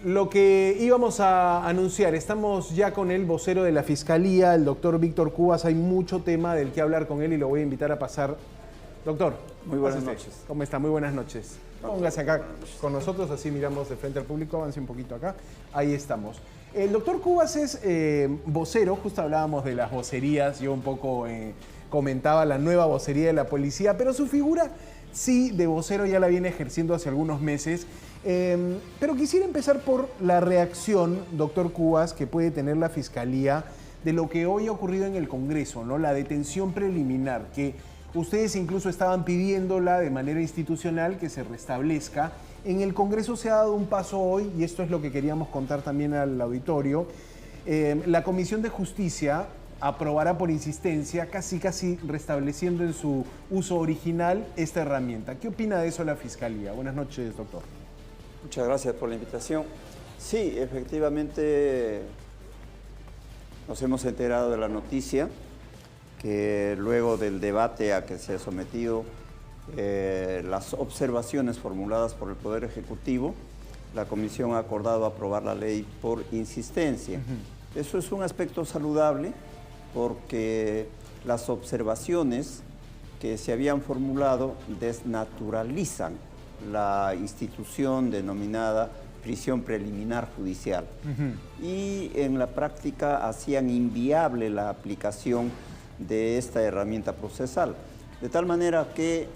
lo que íbamos a anunciar, estamos ya con el vocero de la Fiscalía, el doctor Víctor Cubas. Hay mucho tema del que hablar con él y lo voy a invitar a pasar. Doctor, muy buenas noches. ¿Cómo está? Muy buenas noches. Póngase acá con nosotros, así miramos de frente al público, avance un poquito acá. Ahí estamos. El doctor Cubas es vocero, justo hablábamos de las vocerías, yo un poco comentaba la nueva vocería de la policía, pero su figura sí de vocero ya la viene ejerciendo hace algunos meses. Pero quisiera empezar por la reacción, doctor Cubas, que puede tener la Fiscalía de lo que hoy ha ocurrido en el Congreso, ¿no? La detención preliminar, que ustedes incluso estaban pidiéndola de manera institucional que se restablezca. En el Congreso se ha dado un paso hoy, y esto es lo que queríamos contar también al auditorio. La Comisión de Justicia aprobará por insistencia, casi restableciendo en su uso original esta herramienta. ¿Qué opina de eso la Fiscalía? Buenas noches, doctor. Muchas gracias por la invitación. Sí, efectivamente nos hemos enterado de la noticia que luego del debate a que se ha sometido las observaciones formuladas por el Poder Ejecutivo, la Comisión ha acordado aprobar la ley por insistencia. Eso es un aspecto saludable porque las observaciones que se habían formulado desnaturalizan la institución denominada prisión preliminar judicial y en la práctica hacían inviable la aplicación de esta herramienta procesal, de tal manera que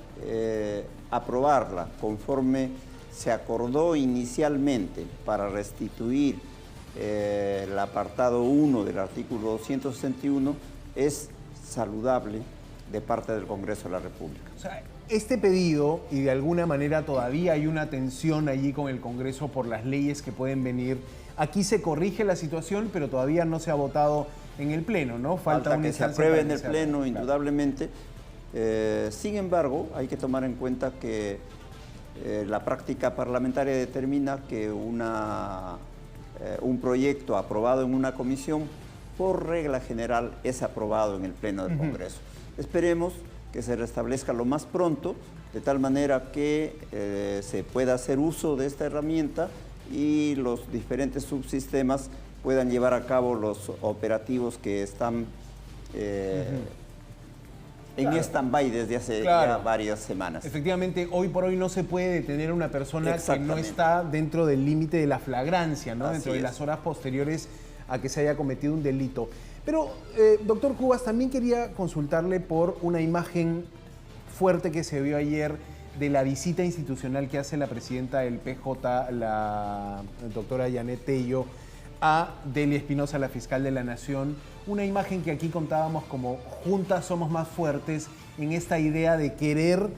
aprobarla conforme se acordó inicialmente para restituir el apartado 1 del artículo 261 es saludable de parte del Congreso de la República. O sea, este pedido, y de alguna manera todavía hay una tensión allí con el Congreso por las leyes que pueden venir, aquí se corrige la situación, pero todavía no se ha votado en el Pleno, ¿no? Falta que se apruebe en el Pleno, indudablemente. Sin embargo, hay que tomar en cuenta que la práctica parlamentaria determina que un proyecto aprobado en una comisión, por regla general, es aprobado en el Pleno del Congreso. Esperemos que se restablezca lo más pronto, de tal manera que se pueda hacer uso de esta herramienta y los diferentes subsistemas puedan llevar a cabo los operativos que están en stand-by desde hace ya varias semanas. Efectivamente, hoy por hoy no se puede detener a una persona que no está dentro del límite de la flagrancia, ¿no? Dentro de las horas posteriores a que se haya cometido un delito. Pero, doctor Cubas, también quería consultarle por una imagen fuerte que se vio ayer de la visita institucional que hace la presidenta del PJ, la doctora Yanet Tello, a Delia Espinosa, la fiscal de la Nación. Una imagen que aquí contábamos como juntas somos más fuertes en esta idea de querer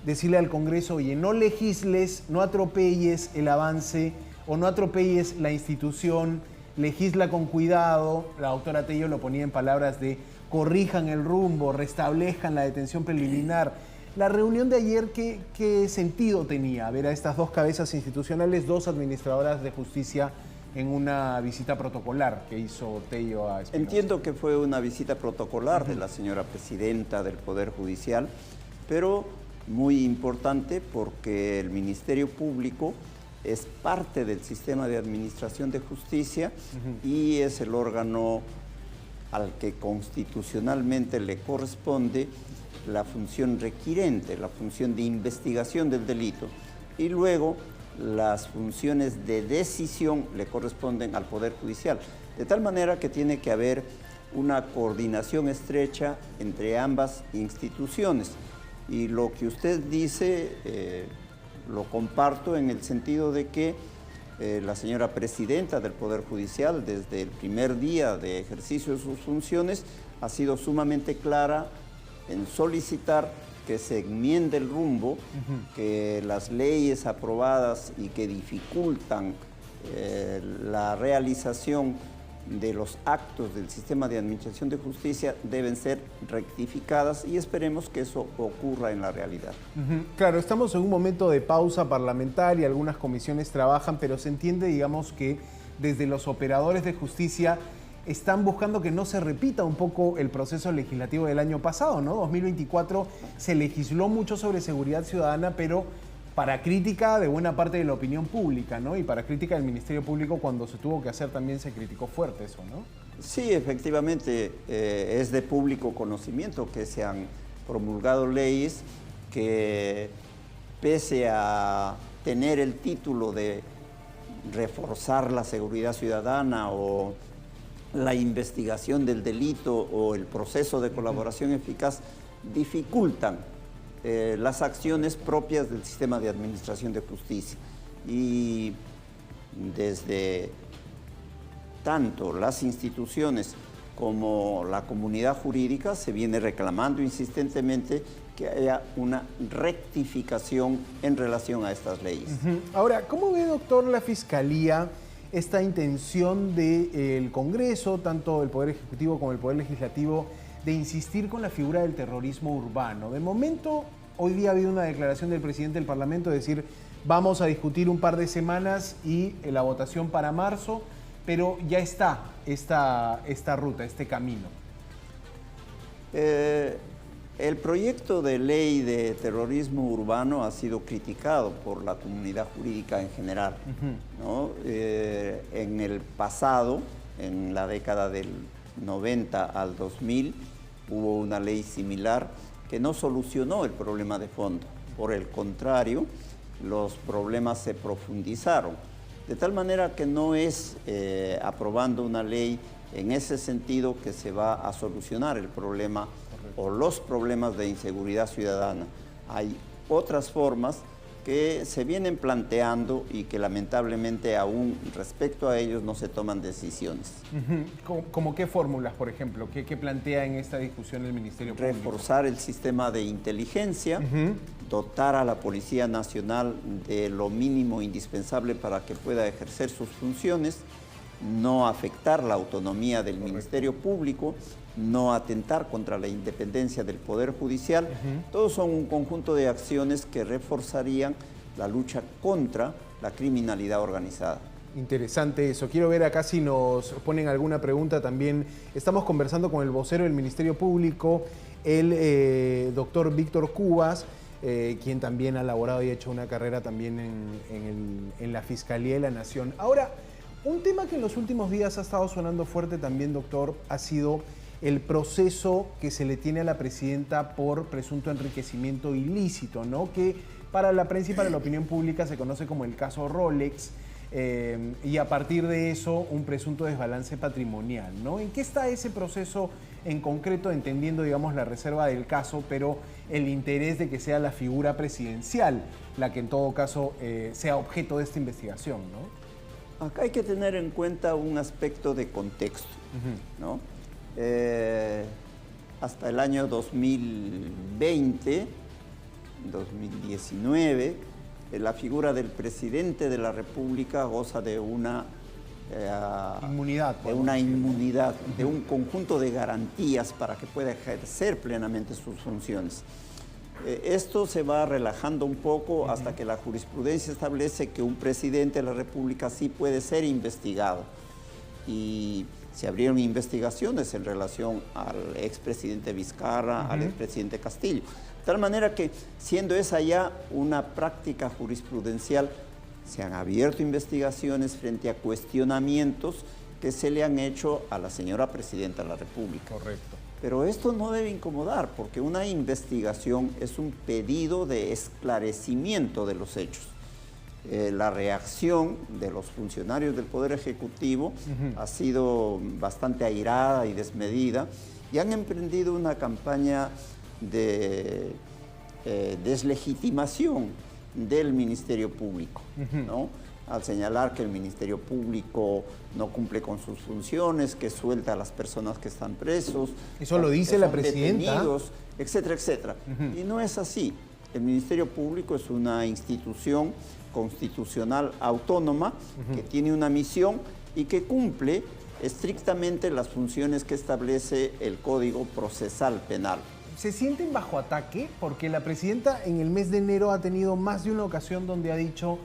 decirle al Congreso, oye, no legisles, no atropelles el avance o no atropelles la institución, legisla con cuidado. La doctora Tello lo ponía en palabras de corrijan el rumbo, restablezcan la detención preliminar. La reunión de ayer, ¿qué sentido tenía ver a estas dos cabezas institucionales, dos administradoras de justicia en una visita protocolar que hizo Tello a Espinosa? Entiendo que fue una visita protocolar de la señora presidenta del Poder Judicial, pero muy importante porque el Ministerio Público es parte del sistema de administración de justicia y es el órgano al que constitucionalmente le corresponde la función requirente, la función de investigación del delito, y luego las funciones de decisión le corresponden al Poder Judicial, de tal manera que tiene que haber una coordinación estrecha entre ambas instituciones. Y lo que usted dice lo comparto en el sentido de que la señora presidenta del Poder Judicial, desde el primer día de ejercicio de sus funciones, ha sido sumamente clara en solicitar que se enmiende el rumbo, que las leyes aprobadas y que dificultan la realización de los actos del sistema de administración de justicia deben ser rectificadas y esperemos que eso ocurra en la realidad. Claro, estamos en un momento de pausa parlamentaria, algunas comisiones trabajan, pero se entiende, digamos, que desde los operadores de justicia están buscando que no se repita un poco el proceso legislativo del año pasado, ¿no? 2024 se legisló mucho sobre seguridad ciudadana, pero para crítica de buena parte de la opinión pública, ¿no? Y para crítica del Ministerio Público, cuando se tuvo que hacer también se criticó fuerte eso, ¿no? Sí, efectivamente, es de público conocimiento que se han promulgado leyes que, pese a tener el título de reforzar la seguridad ciudadana o la investigación del delito o el proceso de colaboración eficaz, dificultan las acciones propias del sistema de administración de justicia. Y desde tanto las instituciones como la comunidad jurídica se viene reclamando insistentemente que haya una rectificación en relación a estas leyes. Ahora, ¿cómo ve, doctor, la Fiscalía esta intención del Congreso, tanto el Poder Ejecutivo como el Poder Legislativo, de insistir con la figura del terrorismo urbano? De momento, hoy día ha habido una declaración del presidente del Parlamento de decir, vamos a discutir un par de semanas y la votación para marzo, pero ya está esta ruta, este camino. El proyecto de ley de terrorismo urbano ha sido criticado por la comunidad jurídica en general, ¿no? En el pasado, en la década del 90 al 2000, hubo una ley similar que no solucionó el problema de fondo. Por el contrario, los problemas se profundizaron. De tal manera que no es aprobando una ley en ese sentido que se va a solucionar el problema o los problemas de inseguridad ciudadana. Hay otras formas que se vienen planteando y que lamentablemente aún respecto a ellos no se toman decisiones. ¿Cómo qué fórmulas, por ejemplo? ¿Qué plantea en esta discusión el Ministerio Público? Reforzar el sistema de inteligencia, dotar a la Policía Nacional de lo mínimo indispensable para que pueda ejercer sus funciones, no afectar la autonomía del Ministerio Público, no atentar contra la independencia del Poder Judicial. Todos son un conjunto de acciones que reforzarían la lucha contra la criminalidad organizada. Interesante eso. Quiero ver acá si nos ponen alguna pregunta también. Estamos conversando con el vocero del Ministerio Público, el doctor Víctor Cubas, quien también ha laborado y ha hecho una carrera también en la Fiscalía de la Nación. Ahora, un tema que en los últimos días ha estado sonando fuerte también, doctor, ha sido el proceso que se le tiene a la presidenta por presunto enriquecimiento ilícito, ¿no? Que para la prensa y para la opinión pública se conoce como el caso Rolex, y a partir de eso un presunto desbalance patrimonial, ¿no? ¿En qué está ese proceso en concreto, entendiendo, digamos, la reserva del caso, pero el interés de que sea la figura presidencial la que en todo caso sea objeto de esta investigación, ¿no? Acá hay que tener en cuenta un aspecto de contexto, ¿no? Hasta el año 2020, 2019, la figura del presidente de la República goza de una inmunidad, de un conjunto de garantías para que pueda ejercer plenamente sus funciones. Esto se va relajando un poco hasta que la jurisprudencia establece que un presidente de la República sí puede ser investigado. Y se abrieron investigaciones en relación al expresidente Vizcarra, al expresidente Castillo. De tal manera que, siendo esa ya una práctica jurisprudencial, se han abierto investigaciones frente a cuestionamientos que se le han hecho a la señora presidenta de la República. Correcto. Pero esto no debe incomodar, porque una investigación es un pedido de esclarecimiento de los hechos. La reacción de los funcionarios del Poder Ejecutivo ha sido bastante airada y desmedida y han emprendido una campaña de deslegitimación del Ministerio Público, ¿no? Al señalar que el Ministerio Público no cumple con sus funciones, que suelta a las personas que están presos. Eso lo dice la presidenta. Detenidos, etcétera, etcétera. Y no es así. El Ministerio Público es una institución constitucional autónoma que tiene una misión y que cumple estrictamente las funciones que establece el Código Procesal Penal. ¿Se sienten bajo ataque? Porque la presidenta en el mes de enero ha tenido más de una ocasión donde ha dicho: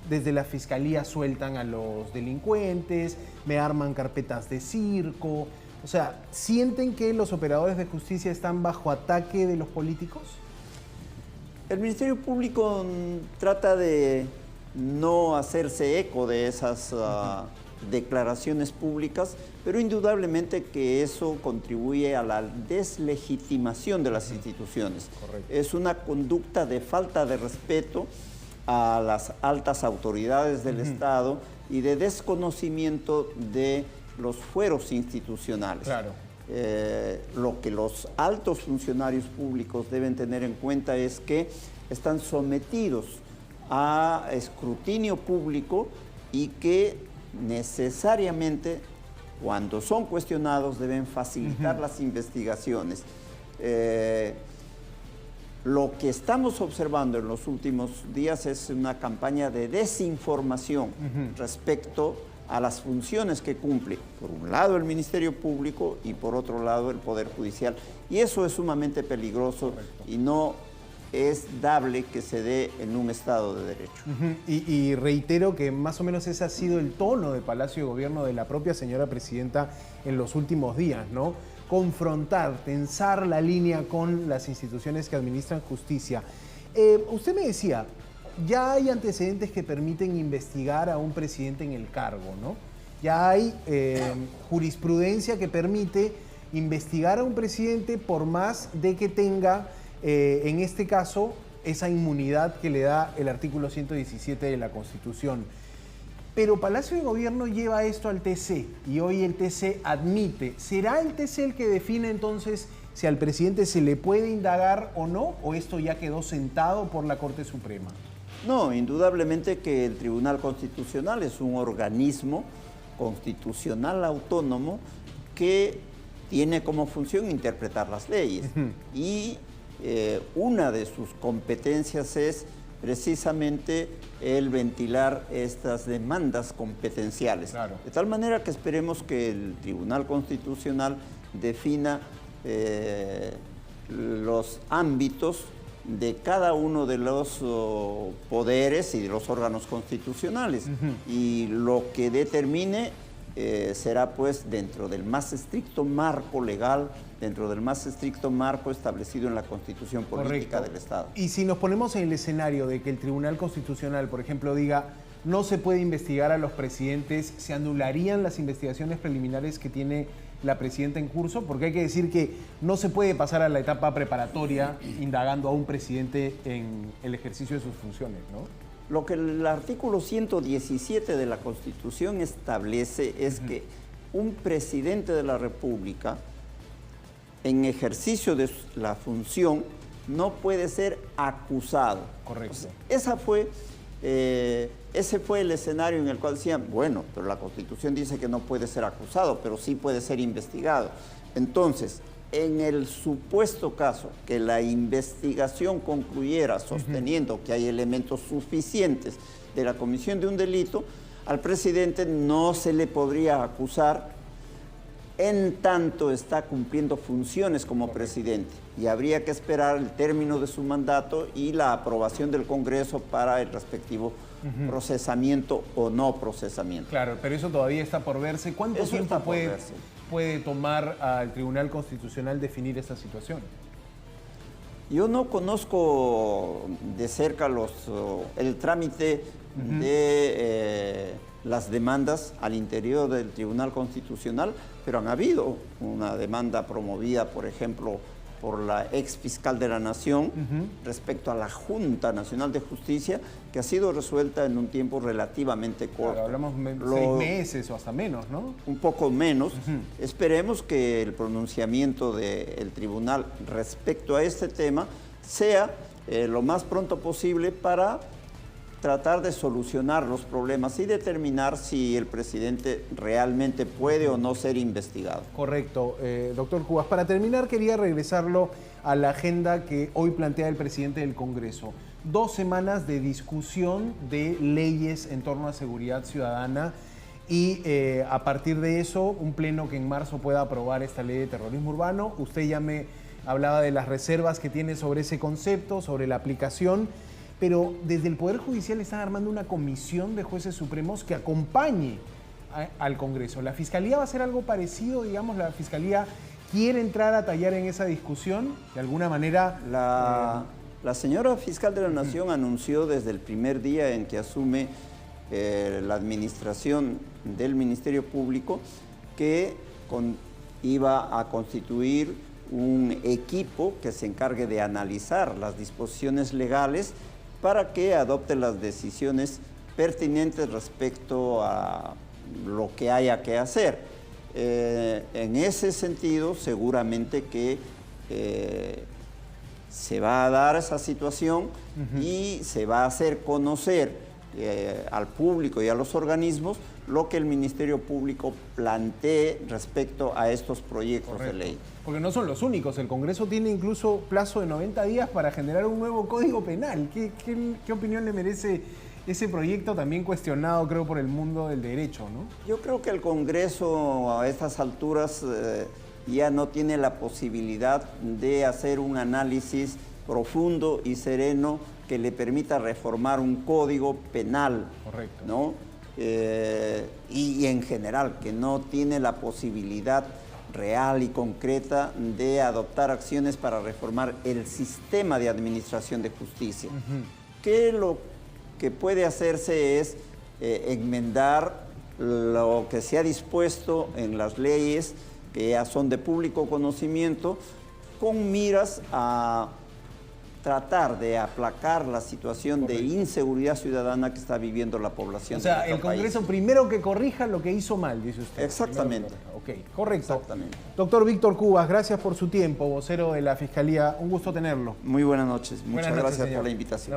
desde la Fiscalía sueltan a los delincuentes, me arman carpetas de circo. O sea, ¿sienten que los operadores de justicia están bajo ataque de los políticos? El Ministerio Público trata de no hacerse eco de esas declaraciones públicas, pero indudablemente que eso contribuye a la deslegitimación de las instituciones. Correcto. Es una conducta de falta de respeto a las altas autoridades del Estado y de desconocimiento de los fueros institucionales. Claro. Lo que los altos funcionarios públicos deben tener en cuenta es que están sometidos a escrutinio público y que necesariamente, cuando son cuestionados, deben facilitar las investigaciones. Lo que estamos observando en los últimos días es una campaña de desinformación respecto a las funciones que cumple, por un lado el Ministerio Público y por otro lado el Poder Judicial. Y eso es sumamente peligroso. Correcto. Y no es dable que se dé en un Estado de Derecho. Y reitero que más o menos ese ha sido el tono de Palacio de Gobierno de la propia señora presidenta en los últimos días, ¿no? Confrontar, tensar la línea con las instituciones que administran justicia. Usted me decía, ya hay antecedentes que permiten investigar a un presidente en el cargo, ¿no? Ya hay jurisprudencia que permite investigar a un presidente por más de que tenga, en este caso, esa inmunidad que le da el artículo 117 de la Constitución. Pero Palacio de Gobierno lleva esto al TC y hoy el TC admite. ¿Será el TC el que define entonces si al presidente se le puede indagar o no? ¿O esto ya quedó sentado por la Corte Suprema? No, indudablemente que el Tribunal Constitucional es un organismo constitucional autónomo que tiene como función interpretar las leyes. Y una de sus competencias es precisamente el ventilar estas demandas competenciales. Claro. De tal manera que esperemos que el Tribunal Constitucional defina los ámbitos de cada uno de los poderes y de los órganos constitucionales. Y lo que determine será pues dentro del más estricto marco legal, dentro del más estricto marco establecido en la Constitución Política del Estado. Y si nos ponemos en el escenario de que el Tribunal Constitucional, por ejemplo, diga no se puede investigar a los presidentes, ¿se anularían las investigaciones preliminares que tiene la presidenta en curso? Porque hay que decir que no se puede pasar a la etapa preparatoria indagando a un presidente en el ejercicio de sus funciones, ¿no? Lo que el artículo 117 de la Constitución establece es que un presidente de la República, en ejercicio de la función, no puede ser acusado. Correcto. O sea, ese fue el escenario en el cual decían, bueno, pero la Constitución dice que no puede ser acusado, pero sí puede ser investigado. Entonces, en el supuesto caso que la investigación concluyera sosteniendo que hay elementos suficientes de la comisión de un delito, al presidente no se le podría acusar en tanto está cumpliendo funciones como presidente. Y habría que esperar el término de su mandato y la aprobación del Congreso para el respectivo procesamiento o no procesamiento. Claro, pero eso todavía está por verse. ¿Cuánto tiempo puede tomar al Tribunal Constitucional definir esta situación? Yo no conozco de cerca el trámite de las demandas al interior del Tribunal Constitucional, pero han habido una demanda promovida, por ejemplo, por la ex fiscal de la Nación respecto a la Junta Nacional de Justicia, que ha sido resuelta en un tiempo relativamente corto. Claro, hablamos 6 meses o hasta menos, ¿no? Un poco menos. Esperemos que el pronunciamiento del tribunal respecto a este tema sea lo más pronto posible para tratar de solucionar los problemas y determinar si el presidente realmente puede o no ser investigado. Correcto. Doctor Cubas, para terminar quería regresarlo a la agenda que hoy plantea el presidente del Congreso. 2 semanas de discusión de leyes en torno a seguridad ciudadana y a partir de eso un pleno que en marzo pueda aprobar esta ley de terrorismo urbano. Usted ya me hablaba de las reservas que tiene sobre ese concepto, sobre la aplicación. Pero desde el Poder Judicial están armando una comisión de jueces supremos que acompañe al Congreso. ¿La Fiscalía va a hacer algo parecido? Digamos, ¿la Fiscalía quiere entrar a tallar en esa discusión? De alguna manera... La señora fiscal de la Nación anunció desde el primer día en que asume la administración del Ministerio Público que iba a constituir un equipo que se encargue de analizar las disposiciones legales para que adopte las decisiones pertinentes respecto a lo que haya que hacer. En ese sentido, seguramente que se va a dar esa situación y se va a hacer conocer al público y a los organismos lo que el Ministerio Público plantee respecto a estos proyectos de ley. Porque no son los únicos, el Congreso tiene incluso plazo de 90 días para generar un nuevo Código Penal. ¿Qué opinión le merece ese proyecto también cuestionado, creo, por el mundo del derecho, ¿no? Yo creo que el Congreso a estas alturas ya no tiene la posibilidad de hacer un análisis profundo y sereno que le permita reformar un código penal. Correcto. ¿No? Y en general, que no tiene la posibilidad real y concreta de adoptar acciones para reformar el sistema de administración de justicia. Que lo que puede hacerse es enmendar lo que se ha dispuesto en las leyes que ya son de público conocimiento, con miras a tratar de aplacar la situación de inseguridad ciudadana que está viviendo la población. O sea, el Congreso primero que corrija lo que hizo mal, dice usted. Exactamente. Ok, correcto. Exactamente. Doctor Víctor Cubas, gracias por su tiempo, vocero de la Fiscalía. Un gusto tenerlo. Muy buenas noches. Muchas gracias señor. por la invitación.